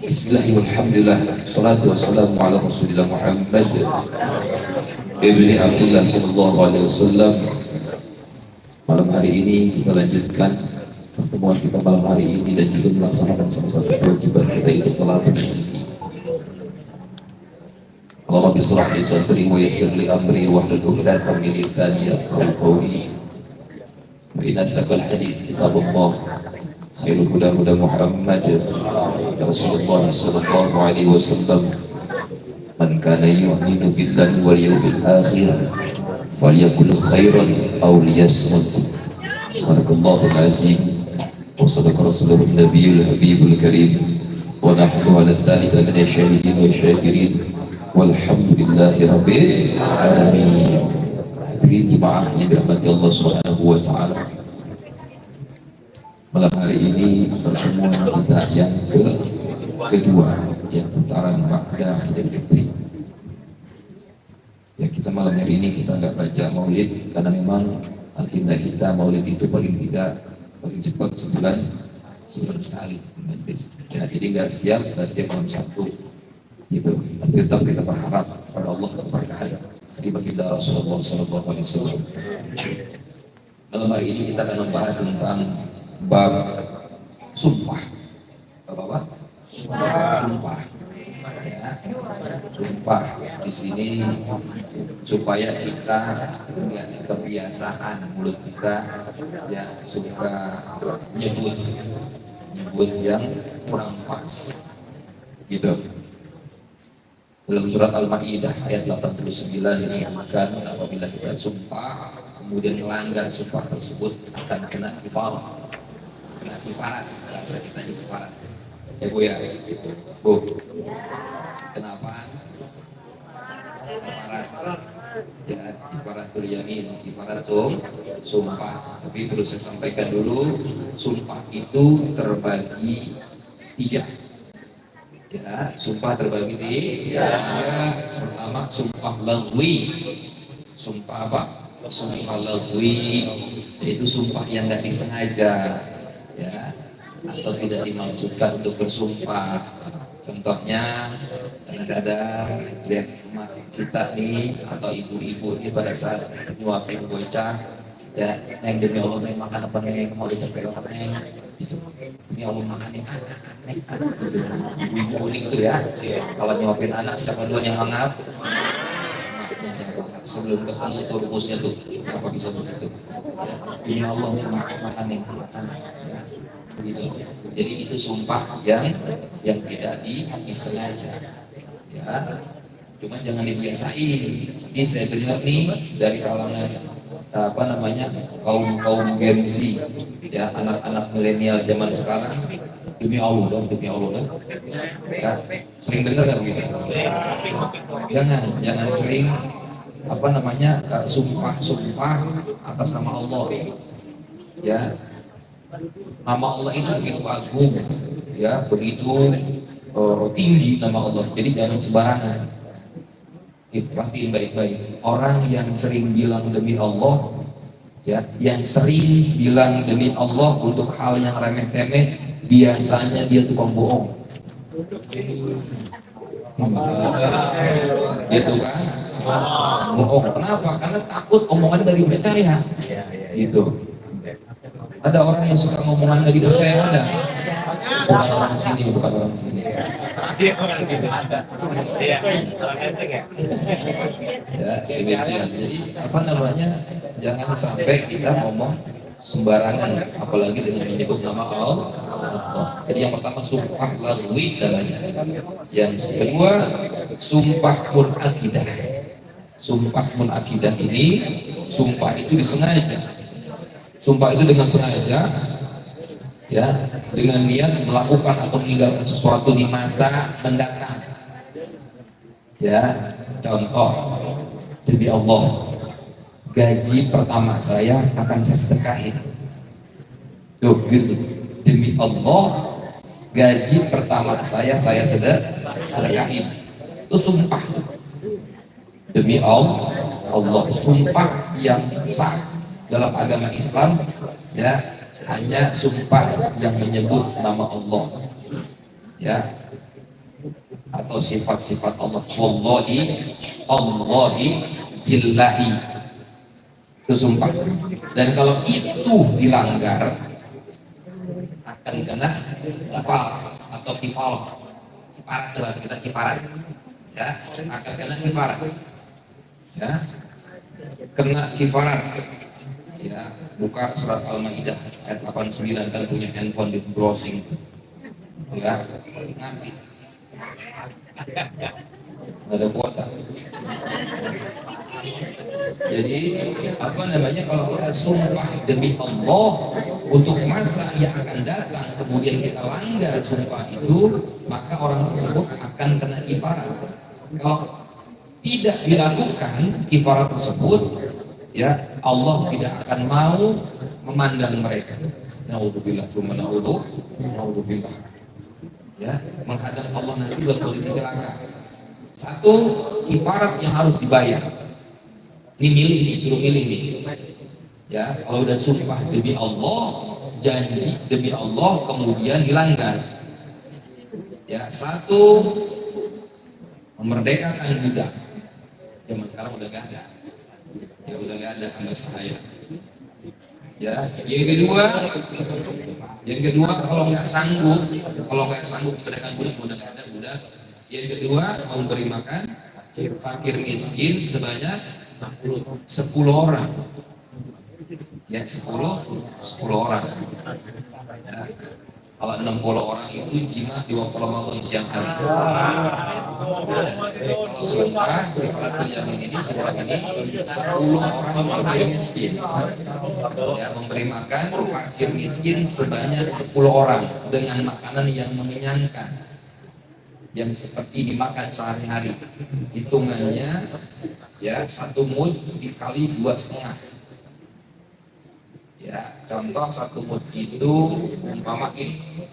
Bismillahirrahmanirrahim. Salatu wassalamu ala Rasulillah Muhammad ibni Abdullah sallallahu alaihi wasallam. Malam hari ini kita lanjutkan pertemuan kita malam hari ini dan juga melaksanakan salah satu kewajiban kita, itu thalabul ilmi. Allahumma bishrah li sadri wa yassir li amri wahlul 'uqdatam min lisani yafqahu qawli. Wa inna asdaqal hadits kitabullah, khairul huda huda Muhammad Rasulullah sallallahu alaihi wasallam. Man kana yu'minu billahi wal yawmil akhir falyakul khairan aw liyasmut. Sadaqallahul azim wa sadaqa rasuluhun nabiyul habibul karim wa nahnu ala dzalika minasy syahidin wa syakirin walhamdulillahi rabbil alamin. Hadirin jemaah yang dirahmati Allah Subhanahu wa taala, malam hari ini pertemuan kita yang kedua, ya, putaran Ba'da Idul Fitri. Ya, kita malam hari ini kita nggak baca maulid karena memang agenda kita maulid itu paling cepat sebulan sekali di majlis. Ya, jadi nggak setiap malam Sabtu gitu. Tapi tetap kita berharap pada Allah keberkahan dari baginda Rasulullah SAW. Malam hari ini kita akan membahas tentang bab sumpah. Apa? Sumpah. Ya, sumpah di sini supaya kita punya kebiasaan mulut kita ya suka nyebut yang kurang pas gitu. Dalam surat Al-Maidah ayat 89 disebutkan apabila kita sumpah kemudian melanggar sumpah tersebut akan kena kifarat, bahasa kita kifarat. Ya Bu ya, Bu. Kenapa? Kifarat. Ya, kifaratul yamin, kifarat sumpah. Tapi perlu saya sampaikan dulu, sumpah itu terbagi tiga. Ya, sumpah terbagi tiga. Pertama, sumpah lagwi. Sumpah apa? Sumpah lagwi, yaitu sumpah yang nggak disengaja, ya, atau tidak dimaksudkan untuk bersumpah. Contohnya, kadang-kadang lihat emak kita nih atau ibu-ibu ini pada saat nyuapin bocah, ya, neng demi Allah neng makan apa neng, mau dicepelok apa neng, gitu. Demi Allah makan yang neng, gitu. Ibu-ibu unik tuh ya, kalau nyuapin anak siapa duluan yang mangap? Emaknya yang mangap. Sebelum ketemu tuh rumusnya tuh, apa bisa begitu? Ya, demi Allah neng makan neng, ya. Gitu. Jadi itu sumpah yang tidak disengaja, ya. Cuma jangan dibiasain. Ini saya dengar nih dari kalangan kaum Gen Z, ya, anak-anak milenial zaman sekarang, demi Allah dah, ya, sering dengar kan begitu. Jangan sering sumpah atas nama Allah, ya. Nama Allah itu begitu agung, ya, begitu tinggi nama Allah. Jadi jangan sembarangan. Perhatiin baik-baik. Orang yang sering bilang demi Allah, ya, yang sering bilang demi Allah untuk hal yang remeh-temeh, biasanya dia tukang bohong. Gitu kan? Bohong. Kenapa? Karena takut omongannya dari percaya. Gitu. Ada orang yang suka ngomongan nggak dipercaya, ada? Bukan orang sini. Ya, demikian. Jadi jangan sampai kita ngomong sembarangan, apalagi dengan menyebut nama Allah. Jadi yang pertama sumpah lagwi namanya. Yang kedua sumpah munakidah. Sumpah munakidah ini, sumpah itu disengaja. Sumpah itu dengan sengaja, ya, dengan niat melakukan atau meninggalkan sesuatu di masa mendatang. Ya, contoh, demi Allah, gaji pertama saya akan saya sedekahin. Tuh, gitu. Demi Allah, gaji pertama saya sedekahin. Itu sumpah. Demi Allah, sumpah yang sah dalam agama Islam, ya, hanya sumpah yang menyebut nama Allah, ya. atau sifat-sifat Allah. Wallahi billahi, itu sumpah. Dan kalau itu dilanggar akan kena kifarat atau kifalah. Kifarat itu bahasa kita, kifarat ya, akan kena kifarat ya, kena kifarat ya. Buka surat Al-Maidah ayat 89, kan punya handphone di browsing ya, nanti nggak ada kuota. Jadi apa namanya, kalau kita sumpah demi Allah untuk masa yang akan datang, kemudian kita langgar sumpah itu, maka orang tersebut akan kena kifarat. Kalau tidak dilakukan kifarat tersebut, ya Allah tidak akan mau memandang mereka. Naudzubillah, summa naudzubillah. Ya, menghadap Allah nanti dalam kondisi celaka. Satu, kifarat yang harus dibayar. Ini milih nih, suruh milih nih. Ya, kalau udah sumpah demi Allah, janji demi Allah, kemudian dilanggar. Ya, satu, memerdekakan budak. Zaman sekarang udah gak ada. Ya udah gak ada hamba saya. Ya, yang kedua kalau nggak sanggup memerdekakan budak, udah gak ada budak. Yang kedua, memberi makan fakir miskin sebanyak 10 orang. Ya, 10 orang. Ya. Kalau 60 orang itu jima di waktu Ramadan siang hari. Ya. Kalau sumpah kifaratul yamin ini, sumpah ini 10 orang fakir miskin. Ya, memberi makan fakir miskin sebanyak 10 orang dengan makanan yang mengenyangkan, yang seperti dimakan sehari-hari. Hitungannya ya 1 mud dikali 2,5. Ya, contoh 1 mud itu umpama ini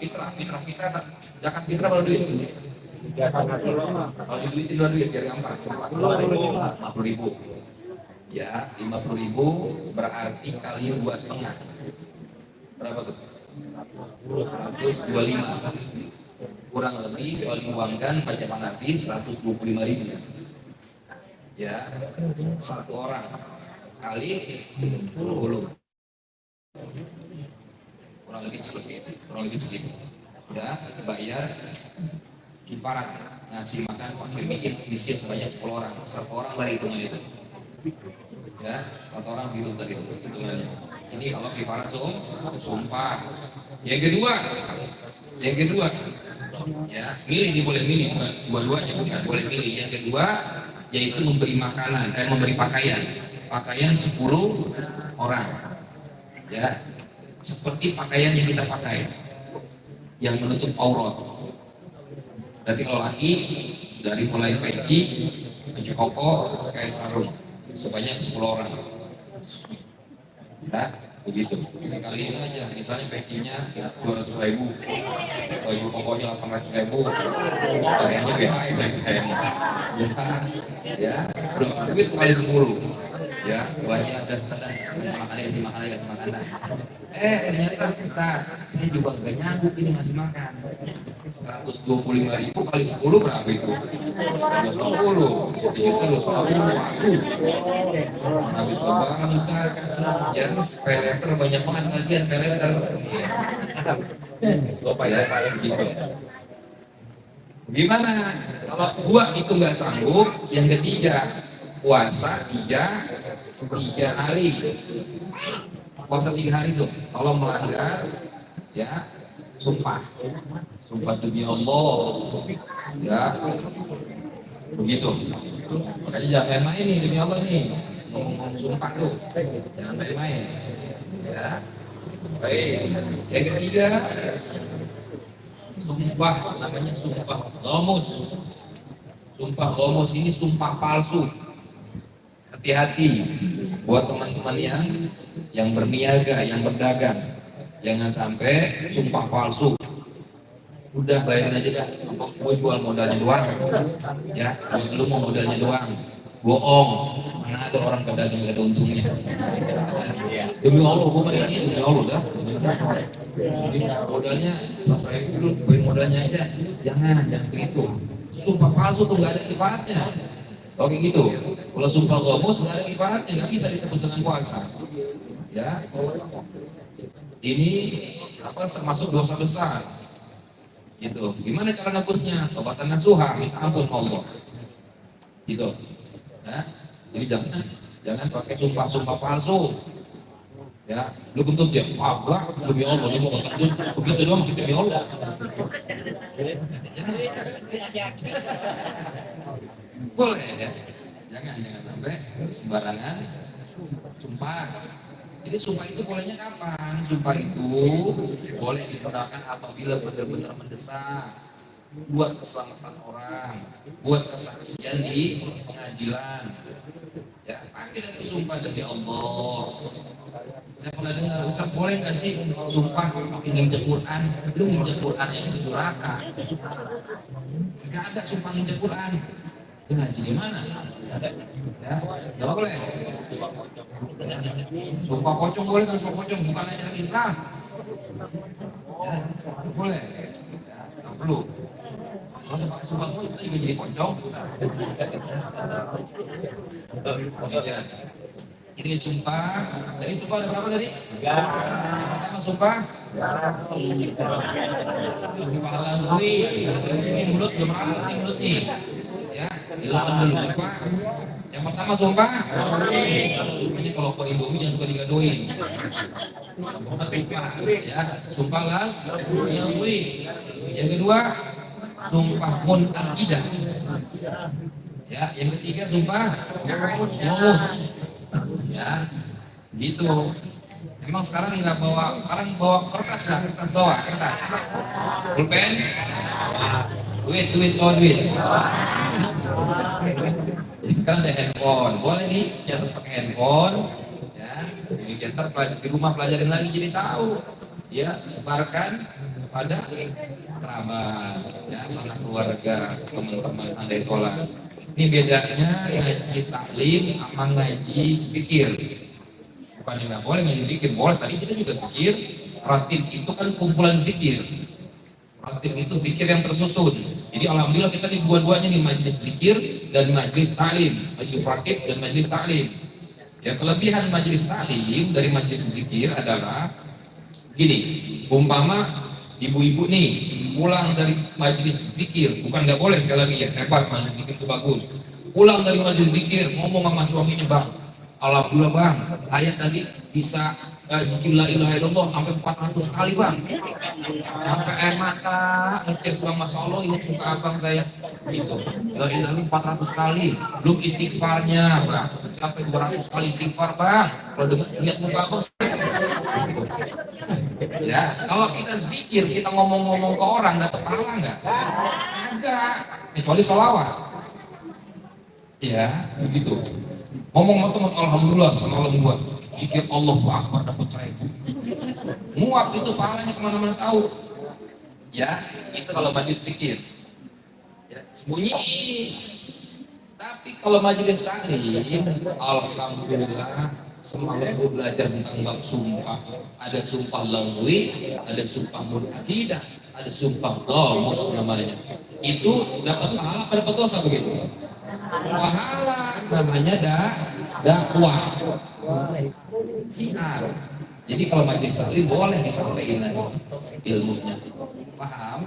fitrah kita, zakat fitrah berapa duit? Kalau di duit itu duit biar gampang. 50.000. Ya, 50.000 berarti kali 2,5. Berapa tuh? 125. Kurang lebih kalau diuangkan baca Hanafi 125.000. Ya, 1 orang kali 10, kurang lebih segitu. Ya, bayar kifarat, ngasih makan fakir miskin sebanyak 10 orang. 1 orang dari hitungan itu. Ya, 1 orang segitu tadi hitungannya. Ini kalau kifarat sumpah. Yang kedua, ya milih, ini boleh milih, bukan dua-duanya, bukan boleh milih. Yang kedua yaitu memberi makanan, memberi pakaian 10 orang, ya seperti pakaian yang kita pakai yang menutup aurat. Berarti kalau laki dari mulai peci, baju koko, kain sarung sebanyak 10 orang. Ya, begitu. Kaliin aja, misalnya pecinya 200.000, baju kokonya 800.000, kayaknya BHS kayaknya. Ya, duit kali 10. Ya, banyak dan sadar kasih makan. Ternyata Ustaz, saya juga gak nyanggup ini ngasih makan. 125.000 kali 10 berapa itu? 250, 1.250.000. Waduh, mana bisa banget Ustaz. Ya, peleter banyak banget kajian peleter. Ya, gitu. Gimana kalau 2 itu nggak sanggup? Yang ketiga, puasa 3 hari. Puasa 3 hari tuh kalau melanggar ya sumpah demi Allah, ya begitu. Makanya jangan main-main nih demi Allah nih, ngomong sumpah tuh jangan main-main ya. Baik, yang ketiga sumpah, namanya sumpah ghamus. Sumpah ghamus ini sumpah palsu. Hati-hati buat teman-teman yang berniaga, yang berdagang, jangan sampai sumpah palsu. Udah bayarin aja dah, gue jual modalnya doang, ya lu mau modalnya doang, bohong. Mana ada orang pedagang gak ada untungnya. Demi Allah gue bayarin, demi Allah dah. Jadi modalnya 100.000 dulu, beri modalnya aja. jangan begitu. Sumpah palsu tuh nggak ada kifaratnya. Oke gitu. Kalau sumpah ghamus nggak ada kifaratnya, nggak bisa ditebus dengan puasa. Ya, ini apa termasuk dosa besar. Gitu. Gimana cara nebusnya? Tobatan nasuha, minta ampun Allah. Gitu. Ya. Jadi jangan pakai sumpah palsu. Ya, lu kentut ya, agak demi Allah, dia mau kentut begitu doang, demi Allah. Boleh ya, jangan sampai sembarangan sumpah. Jadi sumpah itu bolehnya kapan? Sumpah itu boleh digunakan apabila benar-benar mendesak, buat keselamatan orang, buat kesaksian di pengadilan. Ya, pakai dari sumpah demi Allah. Saya pernah dengar, Ustaz boleh nggak sih sumpah pakai nginjek Quran? Lu nginjek Quran yang di neraka. Nggak ada sumpah nginjek Quran. Dia ngaji di mana? Ya, nggak boleh. Sumpah pocong boleh kan? Sumpah pocong bukan ajaran Islam. Ya, boleh. Ya, nggak perlu. Masa pakai sumpah kita juga jadi pocong. Kemudian ini sumpah. Jadi sumpah ada berapa tadi? Yang pertama sumpah. Sumpah langui. Ini mulut belum rapat nih mulut nih. Ya, dilakukan dulu sumpah. Yang pertama sumpah. Ini kalau kau Indomie jangan suka digadoin. Ya, sumpah langui. Yang kedua sumpah muntakidah. Ya, yang ketiga sumpah ghamus. Ya, gitu. Emang sekarang nggak bawa, sekarang bawa kertas ya, kertas bawa, kertas, pulpen, duit, sekarang ada handphone, boleh nih catat pakai handphone, ya, ini catat di rumah pelajarin lagi jadi tahu, ya, sebarkan pada kerabat, ya, sanak keluarga, teman-teman andai tolak. Ini bedanya ngaji taklim sama ngaji fikir. Bukan nggak boleh ngaji fikir, boleh. Tadi kita juga fikir. Ratib itu kan kumpulan fikir. Ratib itu fikir yang tersusun. Jadi alhamdulillah kita di dua-duanya nih, majlis fikir dan majlis taklim, majlis ratib dan majlis taklim. Ya, kelebihan majlis taklim dari majlis fikir adalah gini, umpama ibu-ibu nih pulang dari majelis zikir, bukan nggak boleh, sekali lagi ya, hebat majelis zikir itu bagus. Pulang dari majelis zikir ngomong sama suaminya, bang, alhamdulillah bang, ayat tadi bisa zikir la ilaha illallah sampai 400 kali bang, sampai air mata ngeces bang, masya Allah ingat muka abang saya gitu, la ilaha illallah 400 kali, belum istighfarnya bang, sampai 200 kali istighfar bang, kalau lihat muka abang gitu. Ya, kalau kita zikir, kita ngomong-ngomong ke orang, dapat pahala nggak? Kagak, kecuali sholawat. Ya, begitu. Ngomong sama teman, alhamdulillah semalam buat zikir Allahu Akbar dapat 1000. Muap itu pahalanya kemana-mana tahu. Ya, itu kalau majlis zikir. Ya, sembunyi. Tapi kalau majelis taklim, alhamdulillah semalam gue belajar tentang bab sumpah. Ada sumpah langwi, ada sumpah muntakidah, ada sumpah ghamus namanya. Itu dapat pahala pada dapat dosa begitu. Pahala namanya dakwah. Siar. Jadi kalau majelis taklim boleh disampaikan ilmunya. Paham?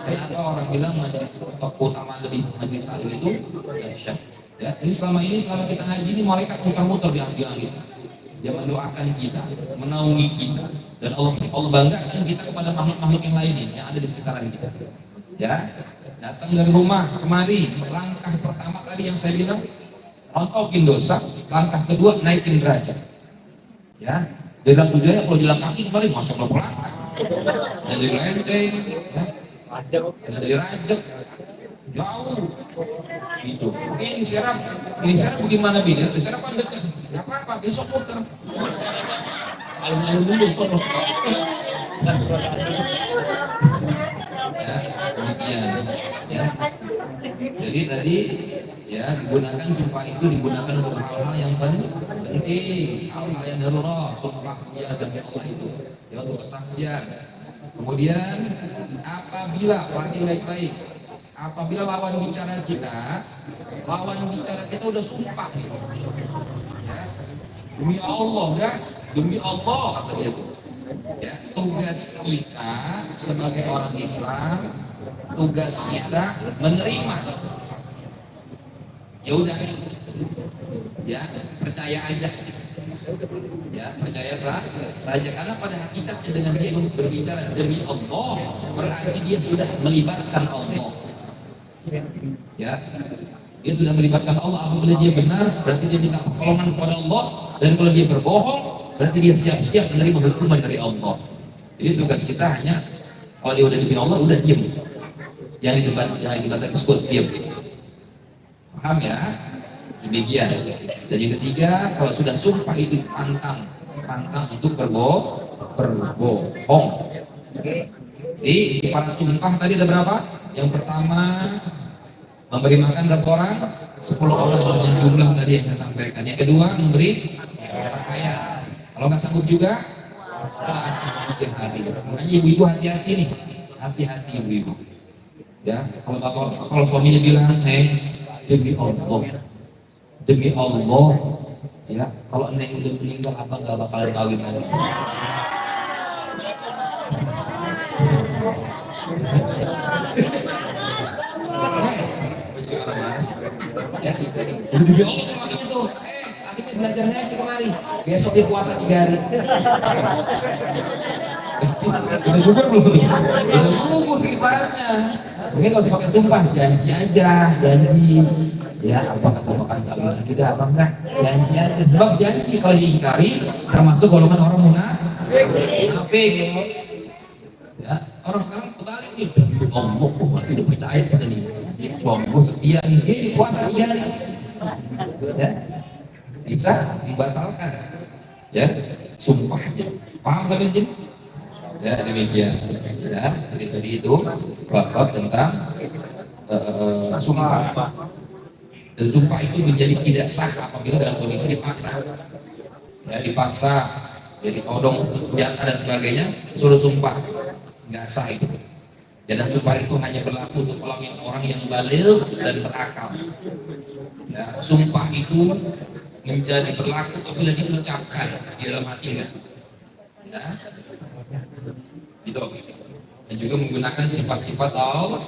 Kenapa orang bilang majelis keutamaan lebih majelis taklim itu dahsyat? Ya, ini selama kita ngaji ini malaikat muter-muter di langit. Dia mendoakan kita, menaungi kita, dan Allah banggakan kita kepada makhluk-makhluk yang lain yang ada di sekitaran kita. Ya, datang dari rumah kemari, langkah pertama tadi yang saya bilang rontokin dosa, langkah kedua naikin derajat. Ya, dalam tujuannya kalau jalan kaki kemarin masuk ke langkah, dan dari lenteng, ya, dan dari rajak jauh itu. Ini diserap bagaimana beda? Diserap kan dekat, nggak apa-apa, besok muter. Alun-alun dulu sono. Ya, demikian. Ya. Jadi tadi ya digunakan sumpah itu digunakan untuk hal-hal yang penting, hal-hal yang darurat, sumpah ya demi Allah itu, ya untuk kesaksian. Kemudian apabila, perhatian baik-baik, apabila lawan bicara kita udah sumpah nih, ya, demi Allah kata dia tuh. Ya, tugas kita sebagai orang Islam, tugas kita menerima. Ya udah, ya percaya aja, ya percaya saja, karena pada hakikatnya dengan dia berbicara demi Allah berarti dia sudah melibatkan Allah, ya dia sudah melibatkan Allah. Apabila dia benar berarti dia minta pertolongan kepada Allah, dan kalau dia berbohong berarti dia siap-siap menerima hukuman dari Allah. Jadi tugas kita hanya, kalau dia udah demi Allah udah diem, jangan debat lagi, sekut diem. Paham ya? Demikian. Dan yang ketiga, kalau sudah sumpah itu pantang untuk berbohong. Jadi kifarat sumpah tadi ada berapa? Yang pertama, memberi makan berapa orang? 10 orang dengan jumlah tadi yang saya sampaikan. Yang kedua, memberi pakaian. Kalau nggak sanggup juga, masih 3 hari. Makanya ibu-ibu hati-hati nih, hati-hati ibu-ibu. Ya, kalau suaminya bilang, demi Allah, ya kalau neng udah meninggal apa nggak bakalan kawin lagi. Ya, demi Allah tuh makanya tuh, akhirnya belajarnya aja kemari, besok dia puasa 3 hari. Udah gugur belum? Udah gugur ibaratnya. Mungkin kalau pakai sumpah, janji aja, ya apa kata makan kawin kita apa enggak, janji aja. Sebab janji kalau diingkari termasuk golongan orang munafik. Ya, orang sekarang kebalik nih, Allah mati udah percaya kita nih, suami gue setia nih, dia di puasa 3 hari, ya bisa dibatalkan, ya sumpahnya. Paham kan ini? Ya demikian, ya tadi itu bab tentang sumpah. Dan sumpah itu menjadi tidak sah apabila dalam kondisi dipaksa, ya dipaksa, jadi todong, senjata dan sebagainya, suruh sumpah, nggak sah itu. Dan sumpah itu hanya berlaku untuk orang yang baligh dan berakal. Ya, sumpah itu menjadi berlaku apabila diucapkan di dalam hatinya, ya gitu. Dan juga menggunakan sifat-sifat Allah.